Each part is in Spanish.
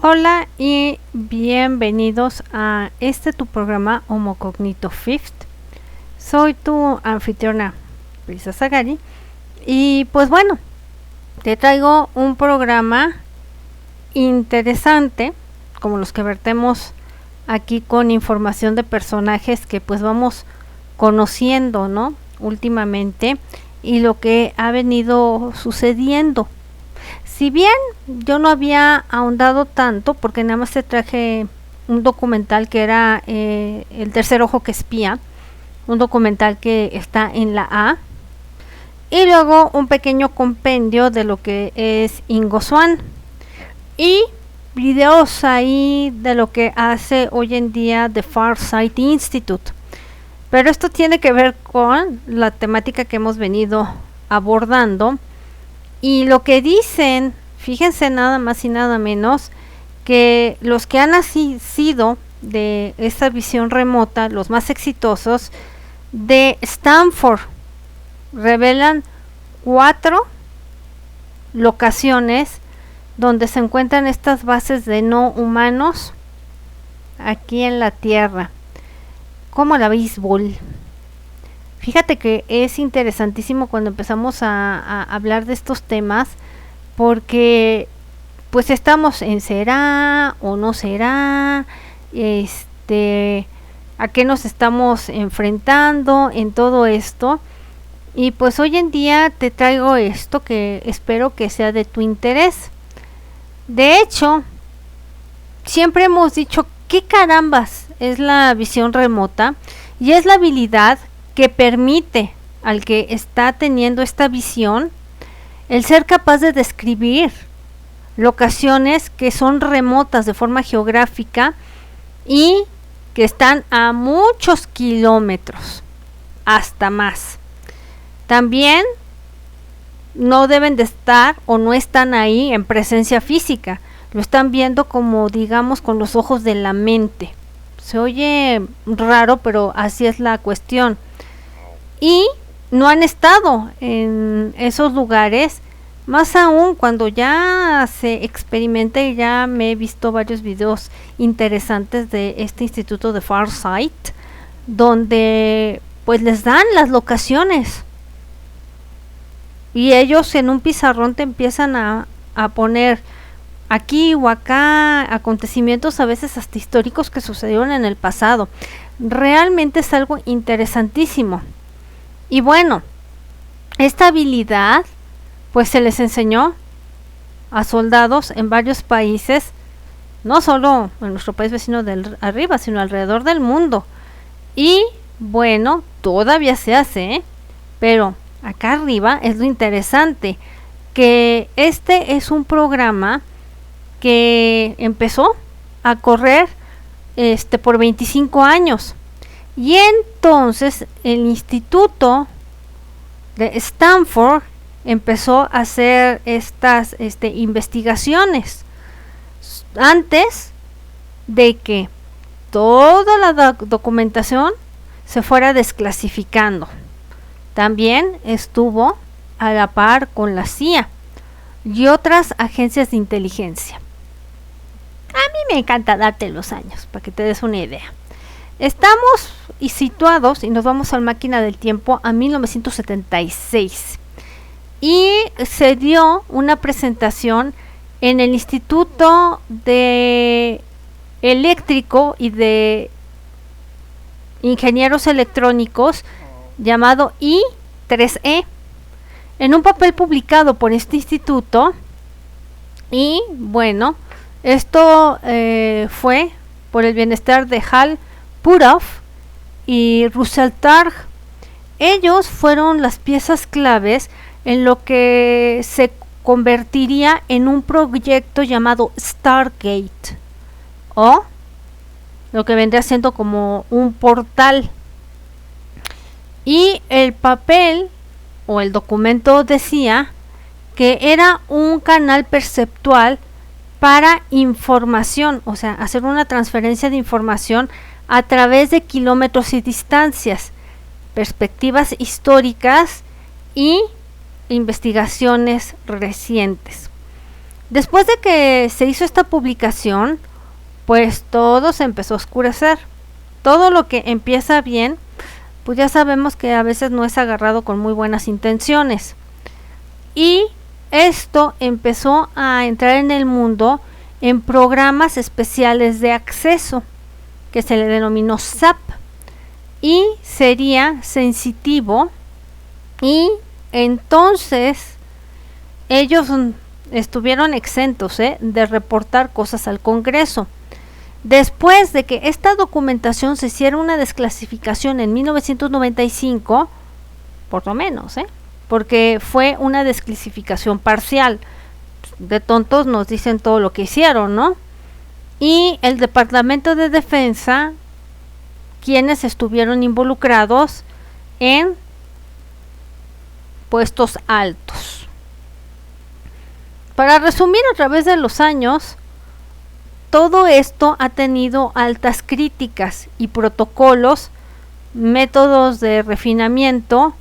Hola y bienvenidos a tu programa Homo Cognito Fifth. Soy tu anfitriona, Brisa Zagari, y pues bueno, te traigo un programa interesante, como los que vertemos aquí, con información de personajes que pues vamos conociendo, ¿no? Últimamente, y lo que ha venido sucediendo. Si bien yo no había ahondado tanto, porque nada más te traje un documental que era El tercer ojo que espía, un documental que está en la A, y luego un pequeño compendio de lo que es Ingo Swann, y videos ahí de lo que hace hoy en día The Farsight Institute. Pero esto tiene que ver con la temática que hemos venido abordando. Y lo que dicen, fíjense nada más y nada menos, que los que han nacido de esta visión remota, los más exitosos, de Stanford, revelan 4 locaciones donde se encuentran estas bases de no humanos aquí en la Tierra, como la béisbol. Fíjate que es interesantísimo cuando empezamos a hablar de estos temas, porque pues estamos en será o no será, a qué nos estamos enfrentando en todo esto. Y pues hoy en día te traigo esto que espero que sea de tu interés. De hecho, siempre hemos dicho qué carambas es la visión remota, y es la habilidad que permite al que está teniendo esta visión el ser capaz de describir locaciones que son remotas de forma geográfica y que están a muchos kilómetros, hasta más. También no deben de estar o no están ahí en presencia física, lo están viendo como, digamos, con los ojos de la mente. Se oye raro, pero así es la cuestión. Y no han estado en esos lugares, más aún cuando ya se experimenta, y ya me he visto varios videos interesantes de este instituto de Farsight, donde pues les dan las locaciones y ellos en un pizarrón te empiezan a poner aquí o acá acontecimientos, a veces hasta históricos, que sucedieron en el pasado. Realmente es algo interesantísimo. Y bueno, esta habilidad pues se les enseñó a soldados en varios países, no solo en nuestro país vecino de arriba, sino alrededor del mundo. Y bueno, todavía se hace, pero acá arriba es lo interesante, que este es un programa que empezó a correr por 25 años. Y entonces el instituto de Stanford empezó a hacer estas investigaciones antes de que toda la documentación se fuera desclasificando. También estuvo a la par con la CIA y otras agencias de inteligencia. A mí me encanta darte los años para que te des una idea. Estamos situados, y nos vamos a la máquina del tiempo, a 1976, y se dio una presentación en el Instituto de Eléctrico y de Ingenieros Electrónicos, llamado I3E, en un papel publicado por este instituto. Y bueno, esto fue por el bienestar de Hal Puthoff y Russell Targ. Ellos fueron las piezas claves en lo que se convertiría en un proyecto llamado Stargate, o lo que vendría siendo como un portal. Y el papel o el documento decía que era un canal perceptual para información, o sea, hacer una transferencia de información a través de kilómetros y distancias, perspectivas históricas y investigaciones recientes. Después de que se hizo esta publicación, pues todo se empezó a oscurecer. Todo lo que empieza bien, pues ya sabemos que a veces no es agarrado con muy buenas intenciones. Y esto empezó a entrar en el mundo en programas especiales de acceso, que se le denominó SAP, y sería sensitivo, y entonces ellos estuvieron exentos de reportar cosas al Congreso. Después de que esta documentación se hiciera una desclasificación en 1995, por lo menos, porque fue una desclasificación parcial. De tontos nos dicen todo lo que hicieron, ¿no? Y el Departamento de Defensa, quienes estuvieron involucrados en puestos altos. Para resumir, a través de los años, todo esto ha tenido altas críticas y protocolos, métodos de refinamiento,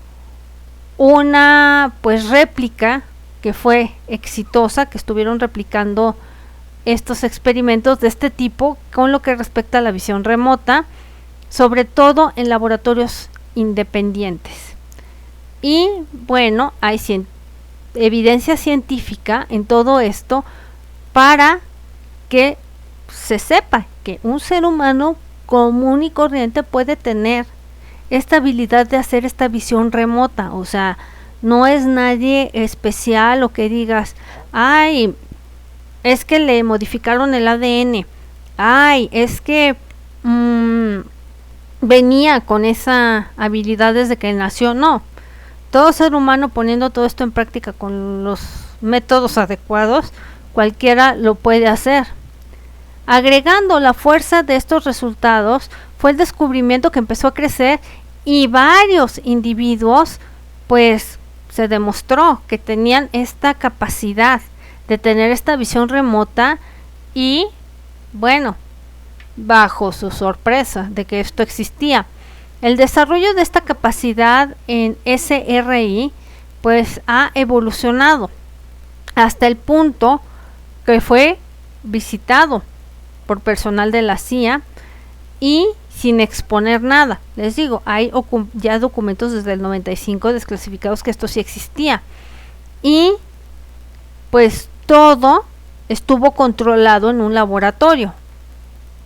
una pues réplica que fue exitosa, que estuvieron replicando estos experimentos de este tipo con lo que respecta a la visión remota, sobre todo en laboratorios independientes. Y bueno, hay evidencia científica en todo esto para que se sepa que un ser humano común y corriente puede tener esta habilidad de hacer esta visión remota. O sea, no es nadie especial o que digas, ay, es que le modificaron el ADN, ay, es que venía con esa habilidad desde que nació. No, todo ser humano poniendo todo esto en práctica con los métodos adecuados, cualquiera lo puede hacer. Agregando la fuerza de estos resultados fue el descubrimiento que empezó a crecer y varios individuos pues se demostró que tenían esta capacidad de tener esta visión remota y bueno, bajo su sorpresa de que esto existía. El desarrollo de esta capacidad en SRI pues ha evolucionado hasta el punto que fue visitado por personal de la CIA y sin exponer nada. Les digo, hay ya documentos desde el 95 desclasificados que esto sí existía. Y pues todo estuvo controlado en un laboratorio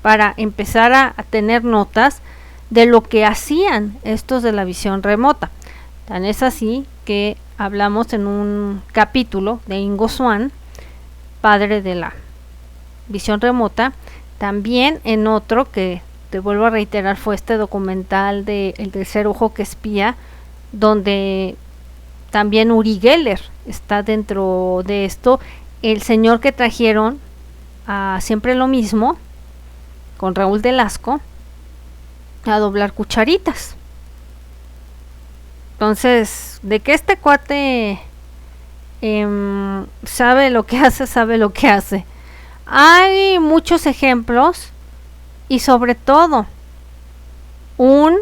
para empezar a tener notas de lo que hacían estos de la visión remota. Tan es así que hablamos en un capítulo de Ingo Swann, padre de la visión remota, también en otro que te vuelvo a reiterar fue este documental de El tercer ojo que espía, donde también Uri Geller está dentro de esto, el señor que trajeron a Siempre lo Mismo con Raúl Delasco a doblar cucharitas. Entonces, de que este cuate sabe lo que hace. Hay muchos ejemplos y sobre todo un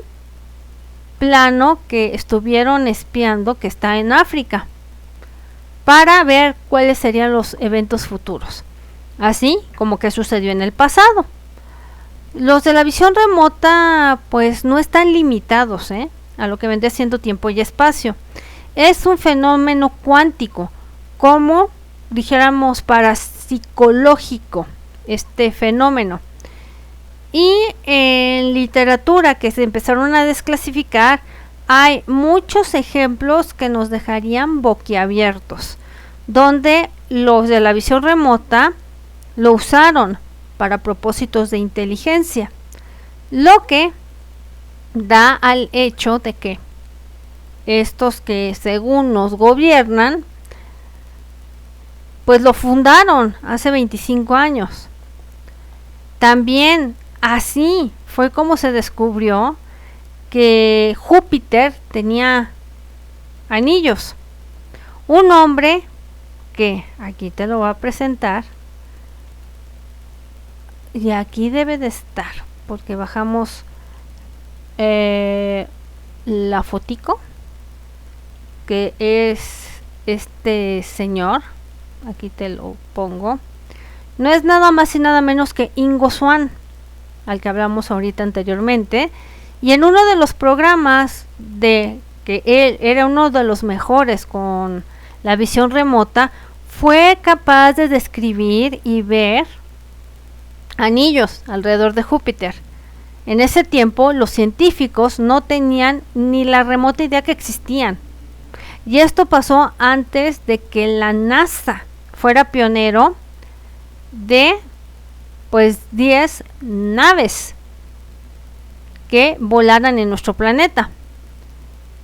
plano que estuvieron espiando que está en África para ver cuáles serían los eventos futuros, así como que sucedió en el pasado. Los de la visión remota pues no están limitados a lo que vendría siendo tiempo y espacio. Es un fenómeno cuántico, como dijéramos parapsicológico este fenómeno. Y en literatura que se empezaron a desclasificar, hay muchos ejemplos que nos dejarían boquiabiertos, donde los de la visión remota lo usaron para propósitos de inteligencia, lo que da al hecho de que estos que según nos gobiernan pues lo fundaron hace 25 años. También así fue como se descubrió que Júpiter tenía anillos. Un hombre que aquí te lo voy a presentar, y aquí debe de estar porque bajamos la fotico, que es este señor aquí te lo pongo, no es nada más y nada menos que Ingo Swann, al que hablamos ahorita anteriormente, y en uno de los programas de que él era uno de los mejores con la visión remota, fue capaz de describir y ver anillos alrededor de Júpiter. En ese tiempo los científicos no tenían ni la remota idea que existían. Y esto pasó antes de que la NASA fuera pionero de pues 10 naves que volaran en nuestro planeta.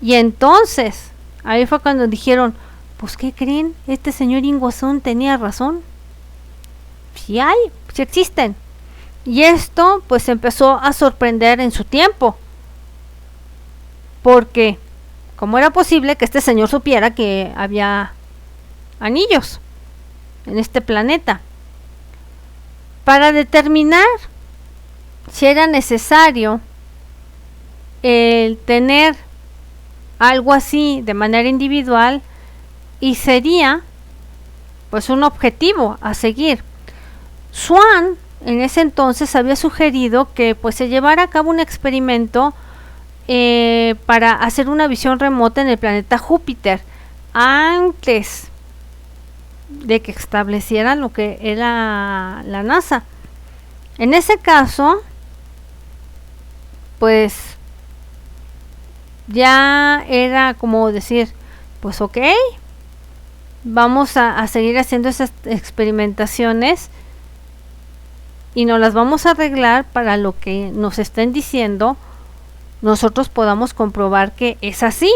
Y entonces, ahí fue cuando dijeron, pues ¿qué creen? Este señor Ingo Swann tenía razón. Sí hay, sí existen. Y esto pues empezó a sorprender en su tiempo. Porque ¿cómo era posible que este señor supiera que había anillos en este planeta? Para determinar si era necesario el tener algo así de manera individual, y sería pues un objetivo a seguir. Swann en ese entonces había sugerido que pues se llevara a cabo un experimento para hacer una visión remota en el planeta Júpiter antes de que establecieran lo que era la NASA. En ese caso, pues ya era como decir, pues ok, vamos a seguir haciendo esas experimentaciones y nos las vamos a arreglar para lo que nos estén diciendo, nosotros podamos comprobar que es así.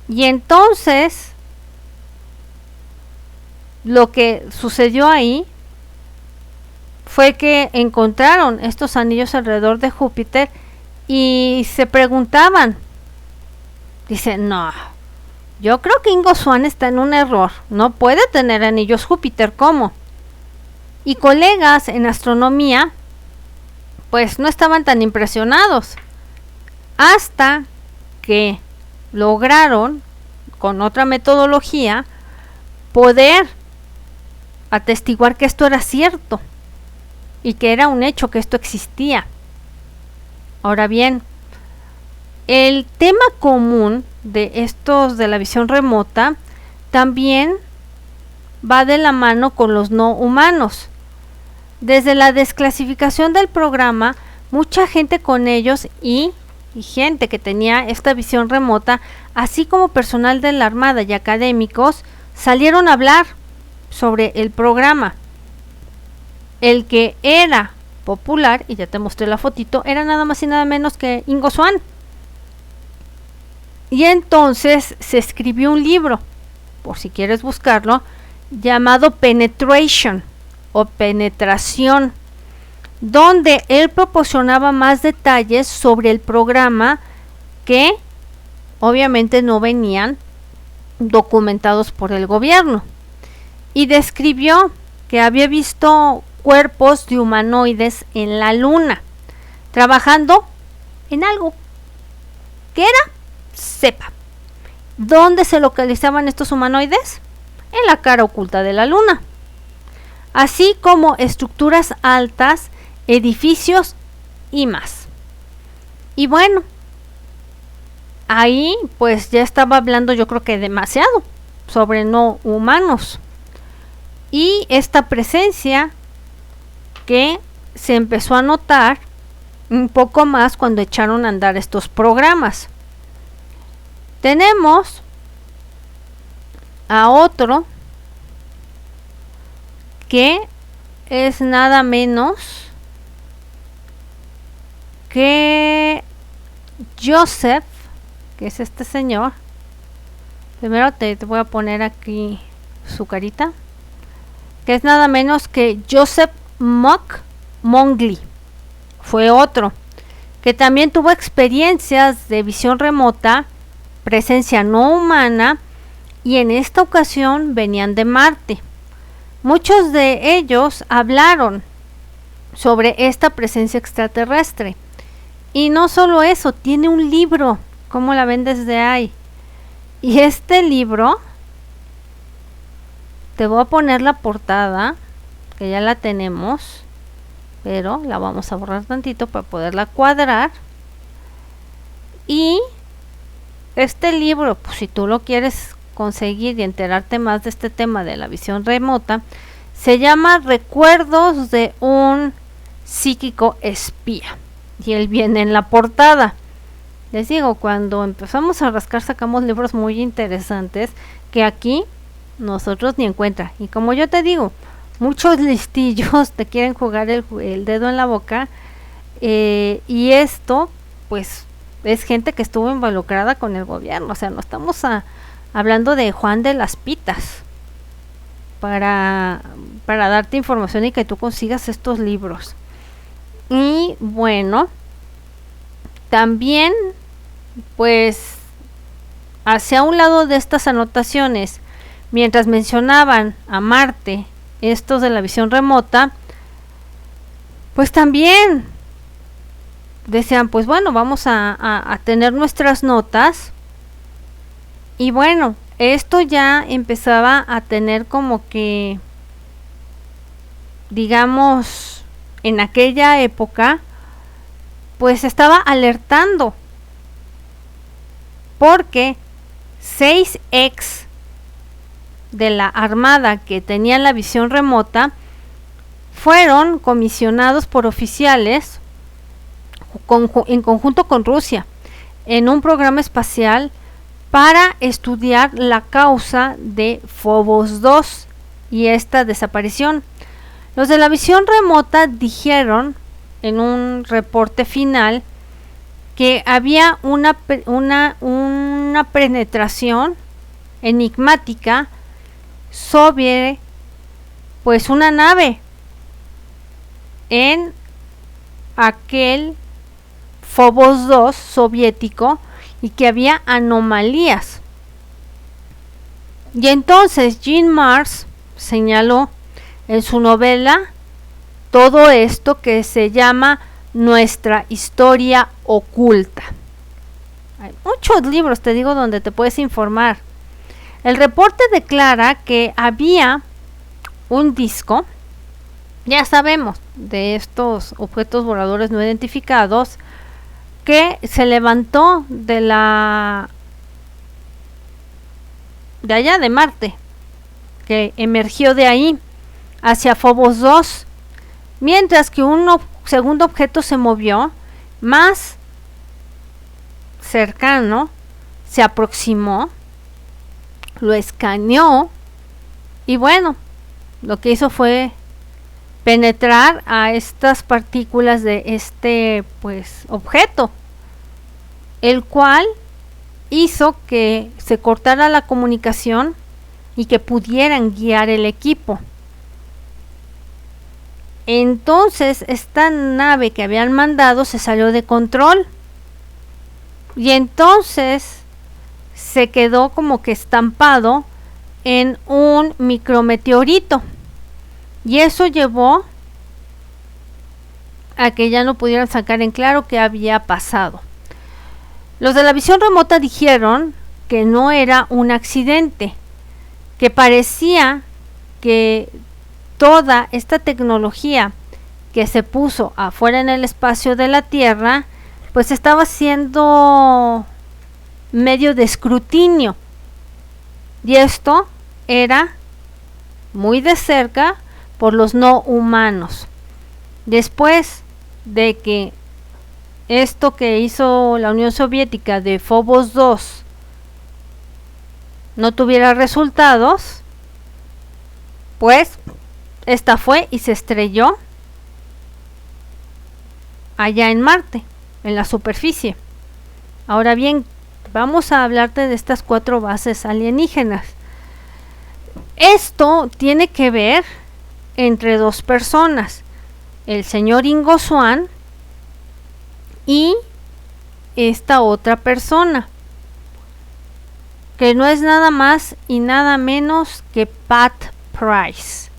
Y entonces lo que sucedió ahí fue que encontraron estos anillos alrededor de Júpiter y se preguntaban, dicen, no, yo creo que Ingo Swann está en un error, no puede tener anillos Júpiter, ¿cómo? Y colegas en astronomía pues no estaban tan impresionados, hasta que lograron con otra metodología poder atestiguar que esto era cierto y que era un hecho, que esto existía. Ahora bien, el tema común de estos de la visión remota también va de la mano con los no humanos. Desde la desclasificación del programa, mucha gente con ellos y gente que tenía esta visión remota, así como personal de la Armada y académicos, salieron a hablar sobre el programa. El que era popular, y ya te mostré la fotito, era nada más y nada menos que Ingo Swann. Y entonces se escribió un libro, por si quieres buscarlo, llamado Penetration o Penetración, donde él proporcionaba más detalles sobre el programa que obviamente no venían documentados por el gobierno, y describió que había visto cuerpos de humanoides en la luna trabajando en algo que era, sepa. ¿Dónde se localizaban estos humanoides? En la cara oculta de la luna, así como estructuras altas, edificios y más. Y bueno, ahí pues ya estaba hablando, yo creo que demasiado, sobre no humanos y esta presencia que se empezó a notar un poco más cuando echaron a andar estos programas. Tenemos a otro que es nada menos que Joseph, que es este señor. Primero te voy a poner aquí su carita, que es nada menos que Joseph Mongli. Fue otro que también tuvo experiencias de visión remota, presencia no humana, y en esta ocasión venían de Marte. Muchos de ellos hablaron sobre esta presencia extraterrestre. Y no solo eso, tiene un libro, como la ven desde ahí. Y este libro te voy a poner la portada, que ya la tenemos, pero la vamos a borrar tantito para poderla cuadrar. Y este libro, pues si tú lo quieres conseguir y enterarte más de este tema de la visión remota, se llama Recuerdos de un psíquico espía, y él viene en la portada. Les digo, cuando empezamos a rascar sacamos libros muy interesantes que aquí nosotros ni en cuenta. Y como yo te digo, muchos listillos te quieren jugar el dedo en la boca, y esto pues es gente que estuvo involucrada con el gobierno. O sea, no estamos hablando de Juan de las Pitas para darte información y que tú consigas estos libros. Y bueno, también pues hacia un lado de estas anotaciones, mientras mencionaban a Marte, estos de la visión remota, pues también decían, pues bueno, vamos a tener nuestras notas. Y bueno, esto ya empezaba a tener como que, digamos, en aquella época, pues estaba alertando, porque 6 ex de la Armada que tenían la visión remota fueron comisionados por oficiales en conjunto con Rusia en un programa espacial para estudiar la causa de Phobos 2 y esta desaparición. Los de la visión remota dijeron en un reporte final que había una penetración enigmática sobre pues una nave en aquel Phobos 2 soviético y que había anomalías. Y entonces Jean Mars señaló en su novela todo esto que se llama Nuestra historia oculta. Hay muchos libros, te digo, donde te puedes informar. El reporte declara que había un disco, ya sabemos, de estos objetos voladores no identificados, que se levantó de allá de Marte, que emergió de ahí hacia Phobos 2, mientras que un segundo objeto se movió más cercano, se aproximó, lo escaneó y bueno, lo que hizo fue penetrar a estas partículas de este pues objeto, el cual hizo que se cortara la comunicación y que pudieran guiar el equipo. Entonces esta nave que habían mandado se salió de control y entonces se quedó como que estampado en un micrometeorito, y eso llevó a que ya no pudieran sacar en claro qué había pasado. Los de la visión remota dijeron que no era un accidente, que parecía que toda esta tecnología que se puso afuera en el espacio de la Tierra pues estaba siendo medio de escrutinio, y esto era muy de cerca por los no humanos. Después de que esto que hizo la Unión Soviética de Phobos 2 no tuviera resultados, pues esta fue y se estrelló allá en Marte, en la superficie. Ahora bien, vamos a hablarte de estas 4 bases alienígenas. Esto tiene que ver entre 2 personas, el señor Ingo Swann y esta otra persona, que no es nada más y nada menos que Pat Price.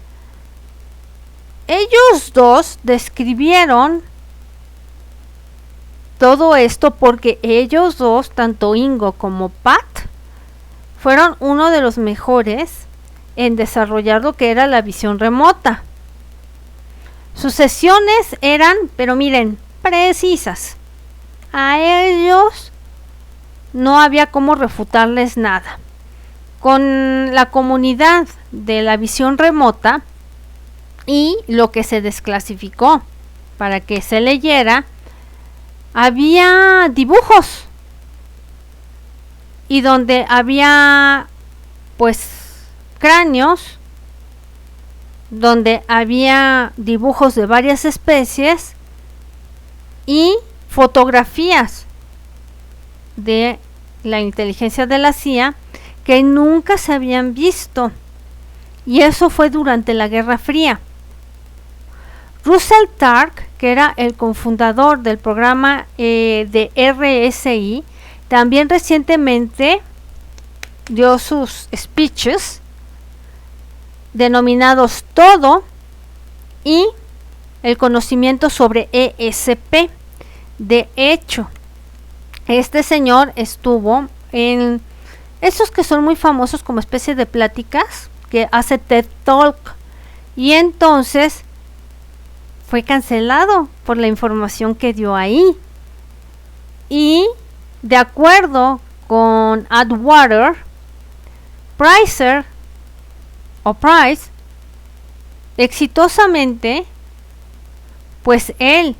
Ellos dos describieron todo esto porque ellos dos, tanto Ingo como Pat, fueron uno de los mejores en desarrollar lo que era la visión remota. Sus sesiones eran, pero miren, precisas. A ellos no había cómo refutarles nada. Con la comunidad de la visión remota y lo que se desclasificó para que se leyera, había dibujos y donde había pues cráneos, donde había dibujos de varias especies y fotografías de la inteligencia de la CIA que nunca se habían visto, y eso fue durante la Guerra Fría. Russell Targ, que era el cofundador del programa de RSI, también recientemente dio sus speeches denominados Todo y el conocimiento sobre ESP. De hecho, este señor estuvo en esos que son muy famosos como especie de pláticas que hace TED Talk, y entonces fue cancelado por la información que dio ahí. Y de acuerdo con Atwater, Price exitosamente, pues él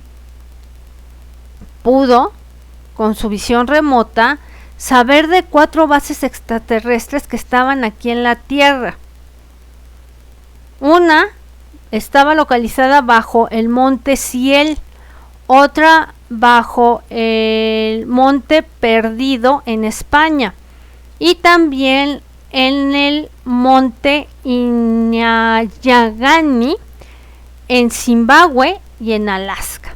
pudo, con su visión remota, saber de 4 bases extraterrestres que estaban aquí en la Tierra. Una estaba localizada bajo el monte Ciel, otra bajo el monte Perdido en España y también en el monte Inayagani en Zimbabue y en Alaska.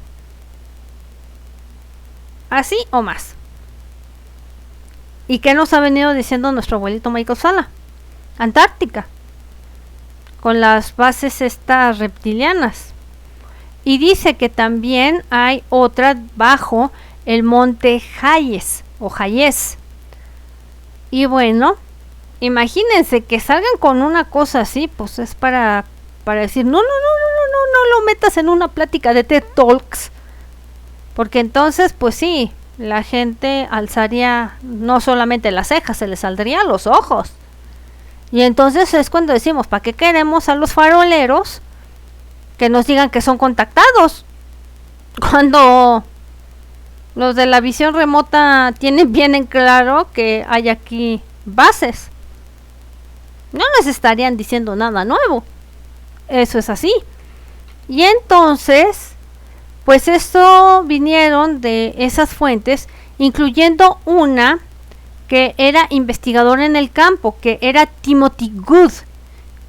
Así o más. ¿Y qué nos ha venido diciendo nuestro abuelito Michael Sala? Antártica, con las bases estas reptilianas. Y dice que también hay otra bajo el monte Hayes o Hayes. Y bueno, imagínense que salgan con una cosa así, pues es para decir, no lo metas en una plática de TED Talks. Porque entonces, pues sí, la gente alzaría no solamente las cejas, se les saldrían los ojos. Y entonces es cuando decimos, ¿para qué queremos a los faroleros que nos digan que son contactados? Cuando los de la visión remota tienen bien en claro que hay aquí bases. No les estarían diciendo nada nuevo. Eso es así. Y entonces, pues esto vinieron de esas fuentes, incluyendo una que era investigador en el campo, que era Timothy Good,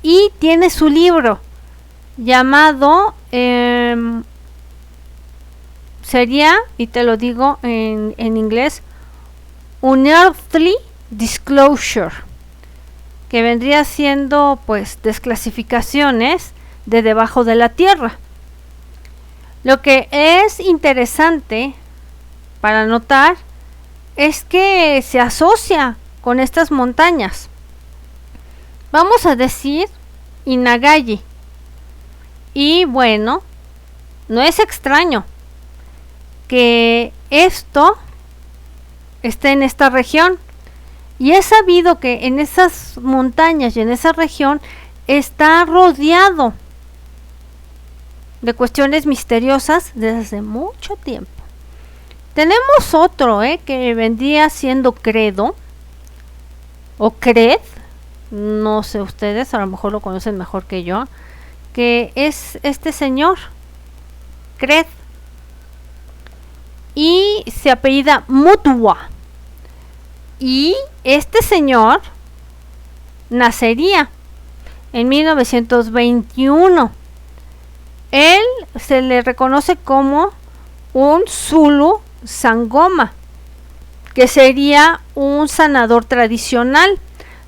y tiene su libro llamado sería, y te lo digo en inglés, Unearthly Disclosure, que vendría siendo pues desclasificaciones de debajo de la tierra. Lo que es interesante para notar es que se asocia con estas montañas. Vamos a decir Inagaya. Y bueno, no es extraño que esto esté en esta región. Y es sabido que en esas montañas y en esa región está rodeado de cuestiones misteriosas desde mucho tiempo. Tenemos otro que vendría siendo Credo o Cred, no sé ustedes, a lo mejor lo conocen mejor que yo, que es este señor Cred, y se apellida Mutwa. Y este señor nacería en 1921. Él se le reconoce como un Zulu Sangoma, que sería un sanador tradicional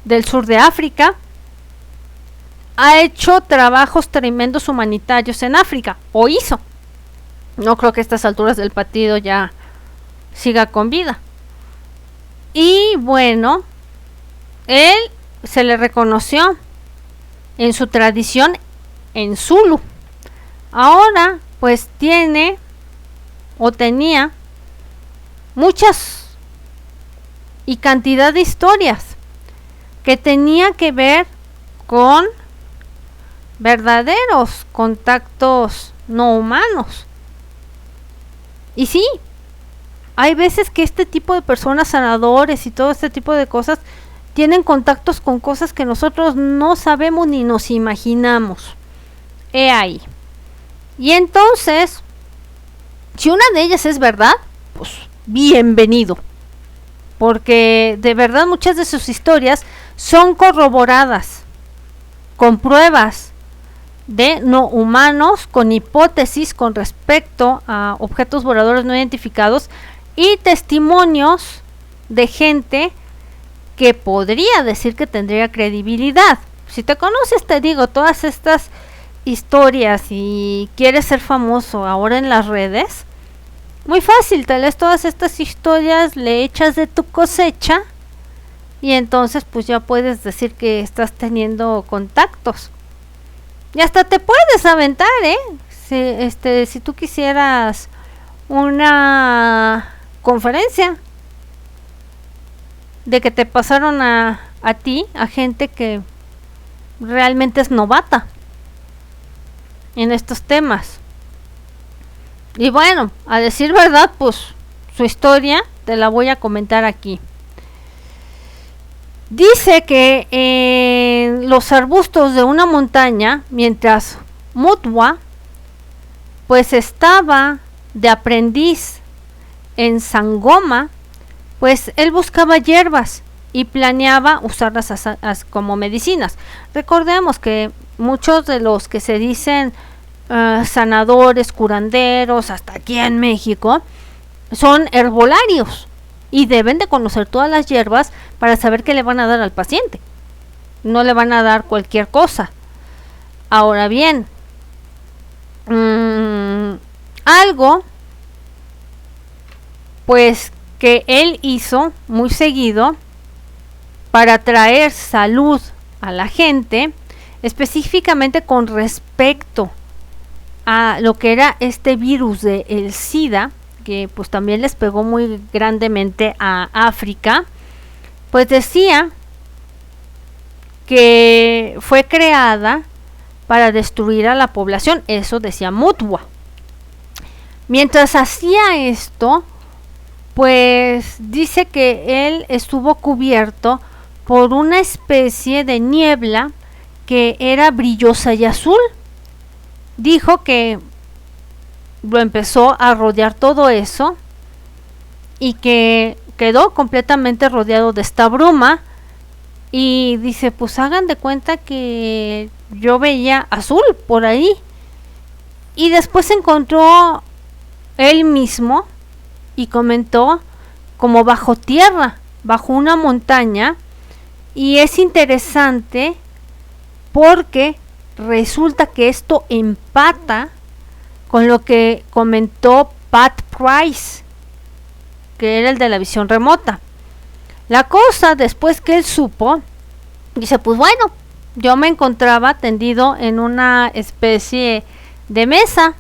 del sur de África. Ha hecho trabajos tremendos humanitarios en África, o hizo. No creo que a estas alturas del partido ya siga con vida. Y bueno, él se le reconoció en su tradición en Zulu. Ahora pues tiene o tenía muchas y cantidad de historias que tenía que ver con verdaderos contactos no humanos. Y sí, hay veces que este tipo de personas sanadores y todo este tipo de cosas tienen contactos con cosas que nosotros no sabemos ni nos imaginamos. He ahí. Y entonces, si una de ellas es verdad, pues bienvenido. Porque de verdad muchas de sus historias son corroboradas con pruebas de no humanos, con hipótesis con respecto a objetos voladores no identificados y testimonios de gente que podría decir que tendría credibilidad. Si te conoces, te digo, todas estas historias y quieres ser famoso ahora en las redes, muy fácil, te lees todas estas historias, le echas de tu cosecha y entonces pues ya puedes decir que estás teniendo contactos. Y hasta te puedes aventar, si tú quisieras una conferencia de que te pasaron a ti, a gente que realmente es novata en estos temas. Y bueno, a decir verdad, pues su historia te la voy a comentar aquí. Dice que en los arbustos de una montaña, mientras Mutwa pues estaba de aprendiz en Sangoma, pues él buscaba hierbas y planeaba usarlas como medicinas. Recordemos que muchos de los que se dicen sanadores, curanderos, hasta aquí en México, son herbolarios y deben de conocer todas las hierbas para saber qué le van a dar al paciente. No le van a dar cualquier cosa. Ahora bien, algo pues que él hizo muy seguido para traer salud a la gente, específicamente con respecto a lo que era este virus de el SIDA, que pues también les pegó muy grandemente a África, pues decía que fue creada para destruir a la población, eso decía Mutwa. Mientras hacía esto, pues dice que él estuvo cubierto por una especie de niebla que era brillosa y azul. Dijo que lo empezó a rodear todo eso y que quedó completamente rodeado de esta bruma y dice, pues hagan de cuenta que yo veía azul por ahí. Y después encontró él mismo y comentó como bajo tierra, bajo una montaña, y es interesante porque resulta que esto empata con lo que comentó Pat Price, que era el de la visión remota. La cosa, después que él supo, dice, pues bueno, yo me encontraba tendido en una especie de mesa.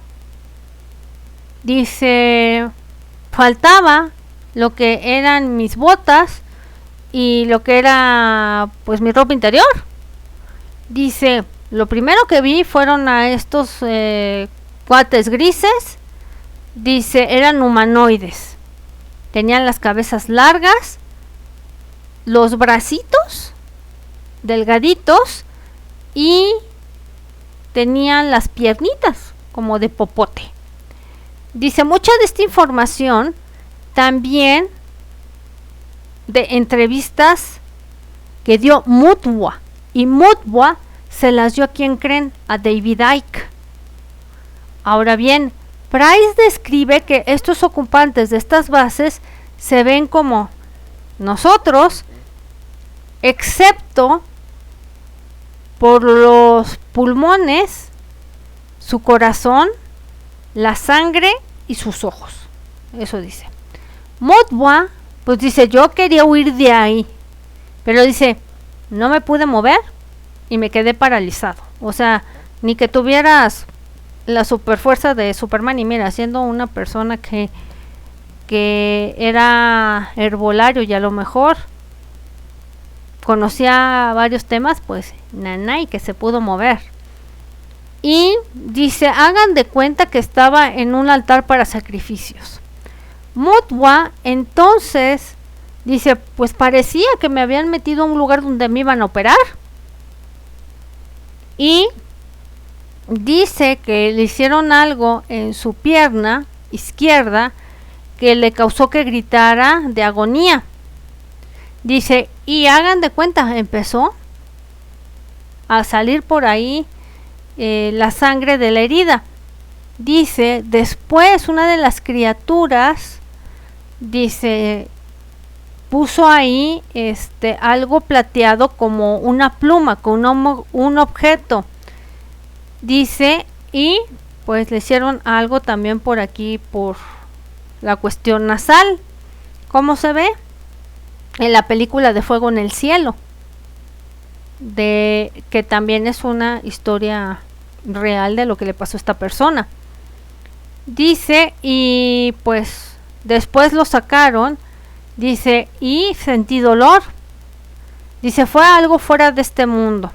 Dice, faltaba lo que eran mis botas y lo que era pues mi ropa interior. Dice, lo primero que vi fueron a estos cuates grises. Dice, eran humanoides. Tenían las cabezas largas, los bracitos delgaditos y tenían las piernitas como de popote. Dice, mucha de esta información también de entrevistas que dio Mutwa, y Mutwa se las dio a quien creen, a David Icke. Ahora bien, Price describe que estos ocupantes de estas bases se ven como nosotros, excepto por los pulmones, su corazón, la sangre y sus ojos. Eso dice. Mutwa, pues dice, yo quería huir de ahí, pero dice, no me pude mover y me quedé paralizado. O sea, ni que tuvieras la super fuerza de Superman. Y mira, siendo una persona que era herbolario y a lo mejor conocía varios temas, pues nanay que se pudo mover. Y dice, hagan de cuenta que estaba en un altar para sacrificios. Mutwa entonces dice, pues parecía que me habían metido a un lugar donde me iban a operar. Y dice que le hicieron algo en su pierna izquierda que le causó que gritara de agonía. Dice, y hagan de cuenta, empezó a salir por ahí la sangre de la herida. Dice, después una de las criaturas, dice, puso ahí algo plateado como una pluma, con un objeto. Dice, y pues le hicieron algo también por aquí, por la cuestión nasal. ¿Cómo se ve? En la película de Fuego en el Cielo, que también es una historia real de lo que le pasó a esta persona. Dice, y pues después lo sacaron, dice, y sentí dolor. Dice, fue algo fuera de este mundo.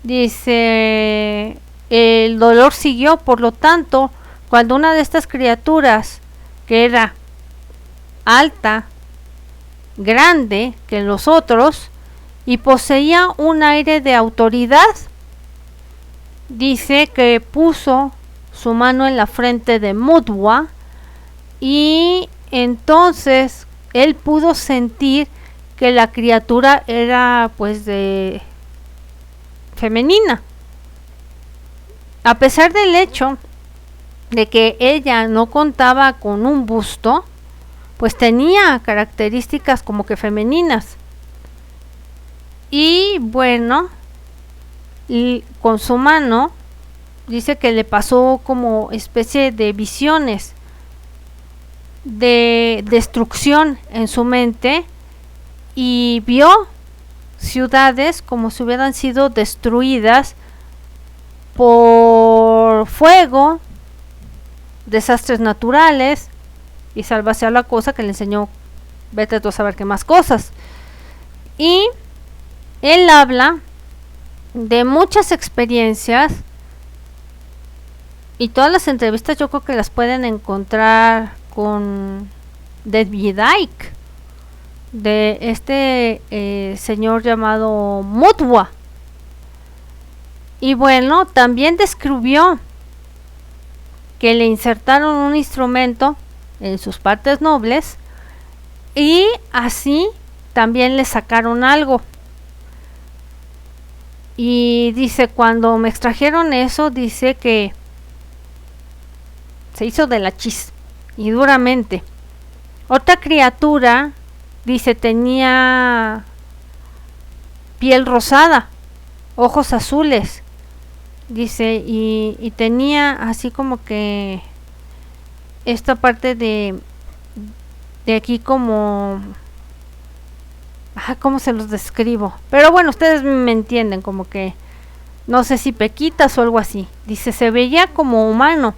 Dice, el dolor siguió, por lo tanto, cuando una de estas criaturas, que era alta, grande que los otros, y poseía un aire de autoridad, dice que puso su mano en la frente de Mutwa, y entonces él pudo sentir que la criatura era pues de femenina, a pesar del hecho de que ella no contaba con un busto, pues tenía características como que femeninas. Y bueno, y con su mano dice que le pasó como especie de visiones de destrucción en su mente, y vio ciudades como si hubieran sido destruidas por fuego, desastres naturales, y sálvase a la cosa que le enseñó, vete tú a saber qué más cosas. Y él habla de muchas experiencias, y todas las entrevistas yo creo que las pueden encontrar con David Icke, de este señor llamado Mutwa. Y bueno, también describió que le insertaron un instrumento en sus partes nobles, y así también le sacaron algo. Y dice, cuando me extrajeron eso, dice que se hizo de la chis, y duramente. Otra criatura, dice, tenía piel rosada, ojos azules, dice, y tenía así como que esta parte de aquí como, ¿cómo se los describo? Pero bueno, ustedes me entienden, como que no sé si pequitas o algo así. Dice, se veía como humano.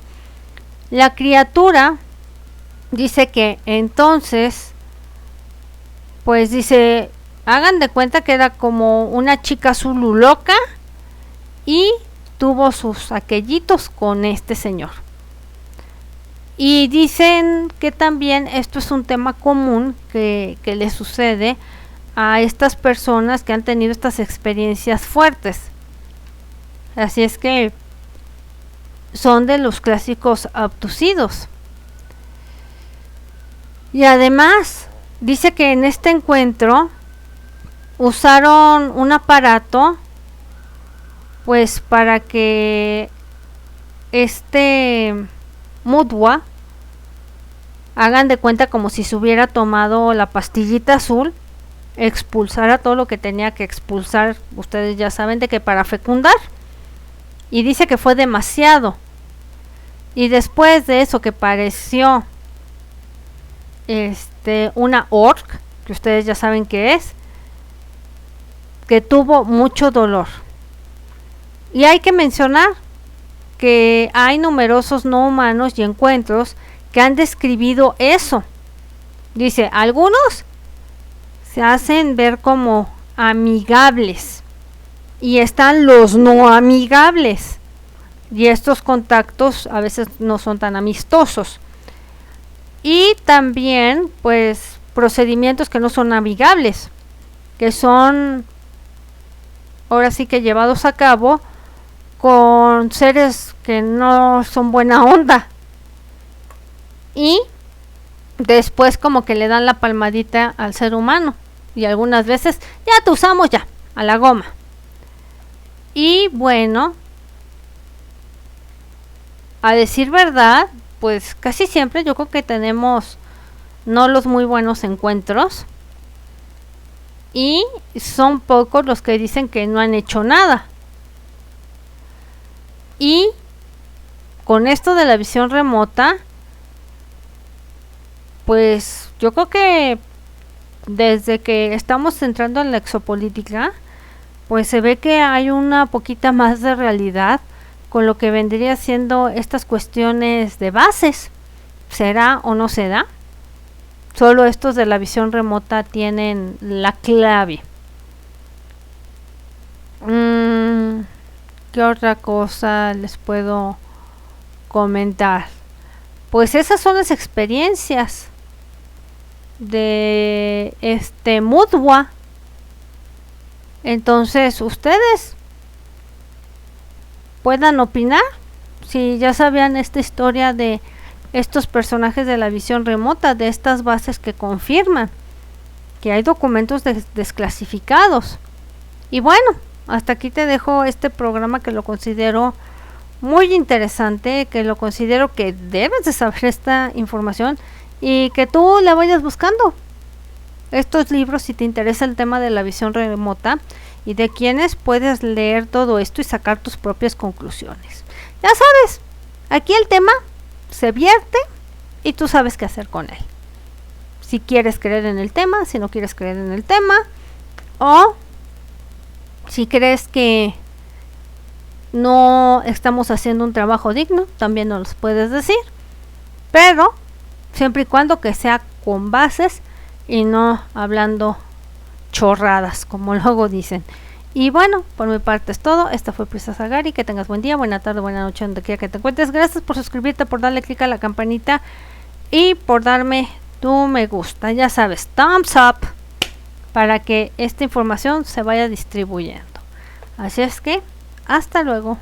La criatura dice que entonces, pues dice, hagan de cuenta que era como una chica zulu loca, y tuvo sus aquellitos con este señor. Y dicen que también esto es un tema común que le sucede a estas personas que han tenido estas experiencias fuertes. Así es que son de los clásicos abducidos. Y además dice que en este encuentro usaron un aparato pues para que Mutwa, hagan de cuenta como si se hubiera tomado la pastillita azul, expulsara todo lo que tenía que expulsar. Ustedes ya saben de que para fecundar. Y dice que fue demasiado. Y después de eso, que pareció una orc, que ustedes ya saben que es, que tuvo mucho dolor. Y hay que mencionar que hay numerosos no humanos y encuentros que han describido eso. Dice, algunos se hacen ver como amigables y están los no amigables, y estos contactos a veces no son tan amistosos, y también pues procedimientos que no son amigables, que son ahora sí que llevados a cabo con seres que no son buena onda, y después como que le dan la palmadita al ser humano, y algunas veces ya te usamos ya, a la goma. Y bueno, a decir verdad, pues casi siempre yo creo que tenemos no los muy buenos encuentros, y son pocos los que dicen que no han hecho nada. Y con esto de la visión remota, pues yo creo que desde que estamos entrando en la exopolítica, pues se ve que hay una poquita más de realidad con lo que vendría siendo estas cuestiones de bases. ¿Será o no será? Solo estos de la visión remota tienen la clave. ¿Qué otra cosa les puedo comentar? Pues esas son las experiencias de Mudwa. Entonces ustedes puedan opinar si ya sabían esta historia de estos personajes de la visión remota, de estas bases que confirman que hay documentos desclasificados. Y bueno, hasta aquí te dejo este programa que lo considero muy interesante, que lo considero que debes de saber esta información y que tú la vayas buscando. Estos libros, si te interesa el tema de la visión remota y de quienes puedes leer todo esto y sacar tus propias conclusiones. Ya sabes, aquí el tema se vierte y tú sabes qué hacer con él. Si quieres creer en el tema, si no quieres creer en el tema, o si crees que no estamos haciendo un trabajo digno, también nos lo puedes decir, pero siempre y cuando que sea con bases y no hablando chorradas, como luego dicen. Y bueno, por mi parte es todo. Esta fue Prisa Sagari. Que tengas buen día, buena tarde, buena noche, donde quiera que te encuentres. Gracias por suscribirte, por darle clic a la campanita y por darme tu me gusta. Ya sabes, thumbs up, para que esta información se vaya distribuyendo. Así es que, hasta luego.